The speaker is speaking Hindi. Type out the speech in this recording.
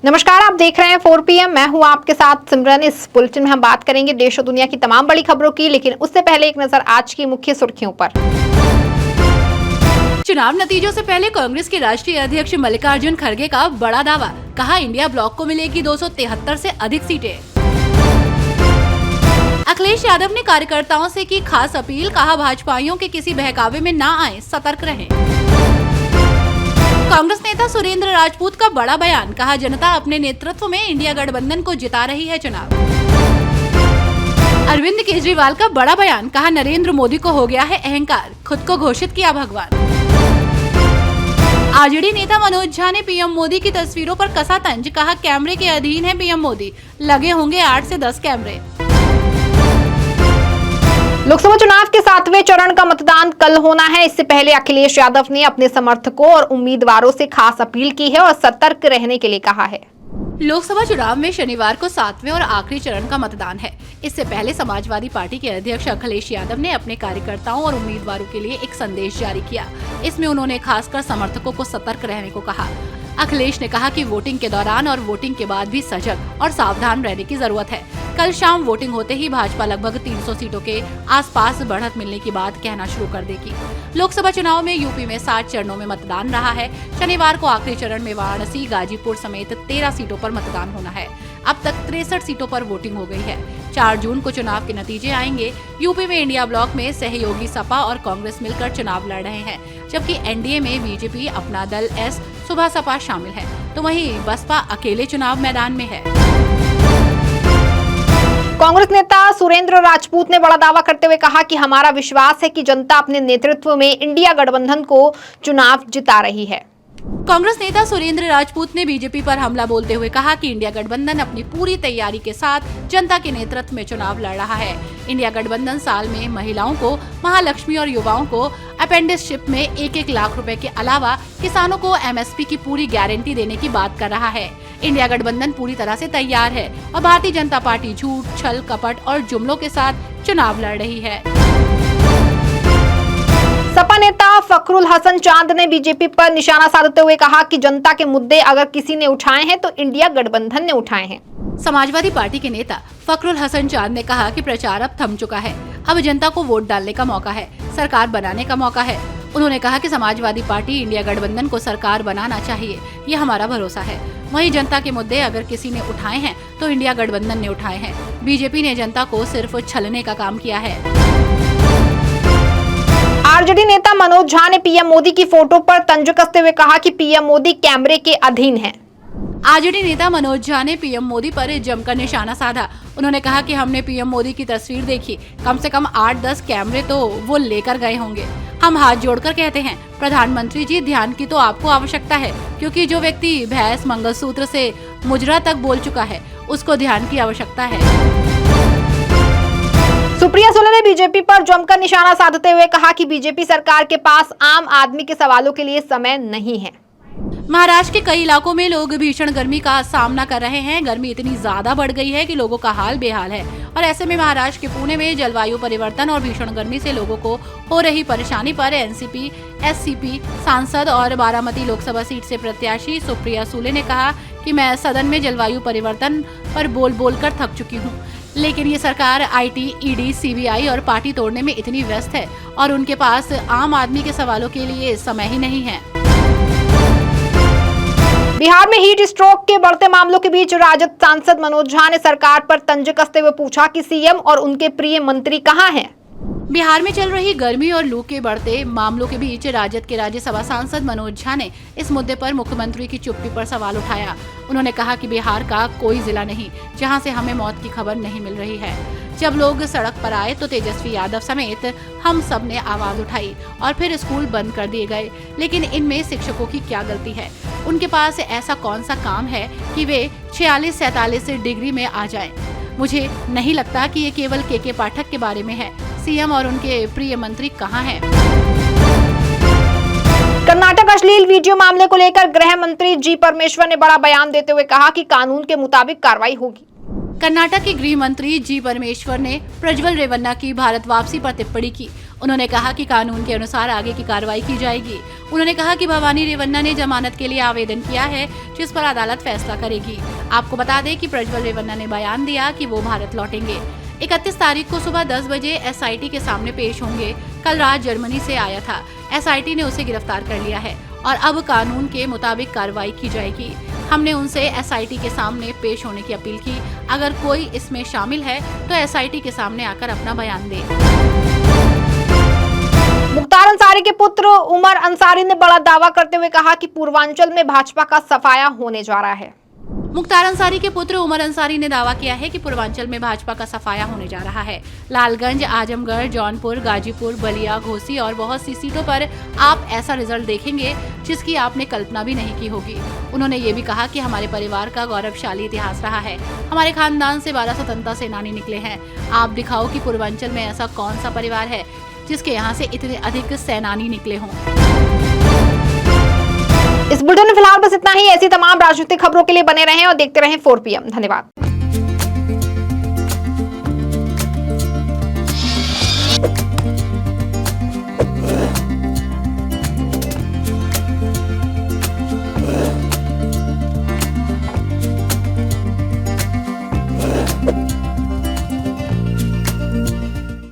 नमस्कार, आप देख रहे हैं 4 PM। मैं हूं आपके साथ सिमरन। इस बुलेटिन में हम बात करेंगे देश और दुनिया की तमाम बड़ी खबरों की, लेकिन उससे पहले एक नजर आज की मुख्य सुर्खियों पर। चुनाव नतीजों से पहले कांग्रेस के राष्ट्रीय अध्यक्ष मल्लिकार्जुन खड़गे का बड़ा दावा, कहा इंडिया ब्लॉक को मिलेगी 273 से अधिक सीटें। अखिलेश यादव ने कार्यकर्ताओं से की खास अपील, कहा भाजपाइयों के किसी बहकावे में ना आए, सतर्क रहें। कांग्रेस नेता सुरेंद्र राजपूत का बड़ा बयान, कहा जनता अपने नेतृत्व में इंडिया गठबंधन को जिता रही है चुनाव। अरविंद केजरीवाल का बड़ा बयान, कहा नरेंद्र मोदी को हो गया है अहंकार, खुद को घोषित किया भगवान। आरजेडी नेता मनोज झा ने पीएम मोदी की तस्वीरों पर कसा तंज, कहा कैमरे के अधीन है पीएम मोदी, लगे होंगे 8 से 10 कैमरे। लोकसभा चुनाव के 7वें चरण का मतदान कल होना है। इससे पहले अखिलेश यादव ने अपने समर्थकों और उम्मीदवारों से खास अपील की है और सतर्क रहने के लिए कहा है। लोकसभा चुनाव में शनिवार को 7वें और आखिरी चरण का मतदान है। इससे पहले समाजवादी पार्टी के अध्यक्ष अखिलेश यादव ने अपने कार्यकर्ताओं और उम्मीदवारों के लिए एक संदेश जारी किया। इसमें उन्होंने खासकर समर्थकों को सतर्क रहने को कहा। अखिलेश ने कहा कि वोटिंग के दौरान और वोटिंग के बाद भी सजग और सावधान रहने की जरूरत है। कल शाम वोटिंग होते ही भाजपा लगभग 300 सीटों के आसपास बढ़त मिलने की बात कहना शुरू कर देगी। लोकसभा चुनाव में यूपी में 7 चरणों में मतदान रहा है। शनिवार को आखिरी चरण में वाराणसी, गाजीपुर समेत 13 सीटों पर मतदान होना है। अब तक 63 सीटों पर वोटिंग हो गई है। 4 जून को चुनाव के नतीजे आएंगे। यूपी में इंडिया ब्लॉक में सहयोगी सपा और कांग्रेस मिलकर चुनाव लड़ रहे हैं, जबकि एनडीए में बीजेपी, अपना दल एस, सुबह सपा शामिल है, तो वहीं बसपा अकेले चुनाव मैदान में है। कांग्रेस नेता सुरेंद्र राजपूत ने बड़ा दावा करते हुए कहा कि हमारा विश्वास है कि जनता अपने नेतृत्व में इंडिया गठबंधन को चुनाव जिता रही है। कांग्रेस नेता सुरेंद्र राजपूत ने बीजेपी पर हमला बोलते हुए कहा कि इंडिया गठबंधन अपनी पूरी तैयारी के साथ जनता के नेतृत्व में चुनाव लड़ रहा है। इंडिया गठबंधन साल में महिलाओं को महालक्ष्मी और युवाओं को अपेंडिसशिप में 1-1 लाख रुपए के अलावा किसानों को एमएसपी की पूरी गारंटी देने की बात कर रहा है। इंडिया गठबंधन पूरी तरह से तैयार है और भारतीय जनता पार्टी झूठ, छल, कपट और जुमलों के साथ चुनाव लड़ रही है। सपा नेता फखरुल हसन चांद ने बीजेपी पर निशाना साधते हुए कहा कि जनता के मुद्दे अगर किसी ने उठाए हैं तो इंडिया गठबंधन ने उठाए हैं। समाजवादी पार्टी के नेता फखरुल हसन चांद ने कहा कि प्रचार अब थम चुका है, अब जनता को वोट डालने का मौका है, सरकार बनाने का मौका है। उन्होंने कहा कि समाजवादी पार्टी इंडिया गठबंधन को सरकार बनाना चाहिए, ये हमारा भरोसा है। वहीं जनता के मुद्दे अगर किसी ने उठाए हैं तो इंडिया गठबंधन ने उठाए हैं। बीजेपी ने जनता को सिर्फ छलने का काम किया है। आरजेडी नेता मनोज झा ने पीएम मोदी की फोटो पर तंज कसते हुए कहा कि पीएम मोदी कैमरे के अधीन हैं। आरजेडी नेता मनोज झा ने पीएम मोदी पर जमकर निशाना साधा। उन्होंने कहा कि हमने पीएम मोदी की तस्वीर देखी, कम से कम 8-10 कैमरे तो वो लेकर गए होंगे। हम हाथ जोड़कर कहते हैं, प्रधानमंत्री जी ध्यान की तो आपको आवश्यकता है, क्योंकि जो व्यक्ति भैंस मंगलसूत्र से मुजरा तक बोल चुका है, उसको ध्यान की आवश्यकता है। सुप्रिया सुले ने बीजेपी पर जमकर निशाना साधते हुए कहा कि बीजेपी सरकार के पास आम आदमी के सवालों के लिए समय नहीं है। महाराष्ट्र के कई इलाकों में लोग भीषण गर्मी का सामना कर रहे हैं। गर्मी इतनी ज्यादा बढ़ गई है कि लोगों का हाल बेहाल है और ऐसे में महाराष्ट्र के पुणे में जलवायु परिवर्तन और भीषण गर्मी से लोगों को हो रही परेशानी पर एनसीपी एससीपी सांसद और बारामती लोकसभा सीट से प्रत्याशी सुप्रिया सुले ने कहा कि मैं सदन में जलवायु परिवर्तन पर बोल कर थक चुकी हूँ, लेकिन ये सरकार आईटी, ईडी, सीबीआई और पार्टी तोड़ने में इतनी व्यस्त है और उनके पास आम आदमी के सवालों के लिए समय ही नहीं है। बिहार में हीट स्ट्रोक के बढ़ते मामलों के बीच राजद सांसद मनोज झा ने सरकार पर तंज कसते हुए पूछा कि सीएम और उनके प्रिय मंत्री कहां हैं। बिहार में चल रही गर्मी और लू के बढ़ते मामलों के बीच राजद के राज्यसभा सांसद मनोज झा ने इस मुद्दे पर मुख्यमंत्री की चुप्पी पर सवाल उठाया। उन्होंने कहा कि बिहार का कोई जिला नहीं जहां से हमें मौत की खबर नहीं मिल रही है। जब लोग सड़क पर आए तो तेजस्वी यादव समेत हम सब ने आवाज उठाई और फिर स्कूल बंद कर दिए गए, लेकिन इनमें शिक्षकों की क्या गलती है? उनके पास ऐसा कौन सा काम है कि वे 46-47 डिग्री में आ जाएं? मुझे नहीं लगता कि ये केवल के पाठक के बारे में है। सीएम और उनके प्रिय मंत्री कहां हैं? कर्नाटक अश्लील वीडियो मामले को लेकर गृह मंत्री जी परमेश्वर ने बड़ा बयान देते हुए कहा कि कानून के मुताबिक कार्रवाई होगी। कर्नाटक के गृह मंत्री जी परमेश्वर ने प्रज्वल रेवन्ना की भारत वापसी पर टिप्पणी की। उन्होंने कहा कि कानून के अनुसार आगे की कार्रवाई की जाएगी। उन्होंने कहा कि भवानी रेवन्ना ने जमानत के लिए आवेदन किया है, जिस पर अदालत फैसला करेगी। आपको बता दें कि प्रज्वल रेवन्ना ने बयान दिया कि वो भारत लौटेंगे। 31 तारीख को सुबह 10 बजे एसआईटी के सामने पेश होंगे। कल रात जर्मनी से आया था, एसआईटी ने उसे गिरफ्तार कर लिया है और अब कानून के मुताबिक कार्रवाई की जाएगी। हमने उनसे एसआईटी के सामने पेश होने की अपील की। अगर कोई इसमें शामिल है तो एसआईटी के सामने आकर अपना बयान दे। मुख्तार अंसारी के पुत्र उमर अंसारी ने बड़ा दावा करते हुए कहा कि पूर्वांचल में भाजपा का सफाया होने जा रहा है। मुख्तार अंसारी के पुत्र उमर अंसारी ने दावा किया है कि पूर्वांचल में भाजपा का सफाया होने जा रहा है। लालगंज, आजमगढ़, जौनपुर, गाजीपुर, बलिया, घोसी और बहुत सी सीटों पर आप ऐसा रिजल्ट देखेंगे जिसकी आपने कल्पना भी नहीं की होगी। उन्होंने ये भी कहा कि हमारे परिवार का गौरवशाली इतिहास रहा है। हमारे खानदान से 12 स्वतंत्रता सेनानी निकले हैं। आप दिखाओ कि पूर्वांचल में ऐसा कौन सा परिवार है जिसके यहाँ से इतने अधिक सेनानी निकले हों। इस बुलेटिन में फिलहाल बस इतना ही। ऐसी तमाम राजनीतिक खबरों के लिए बने रहें और देखते रहें 4 PM। धन्यवाद।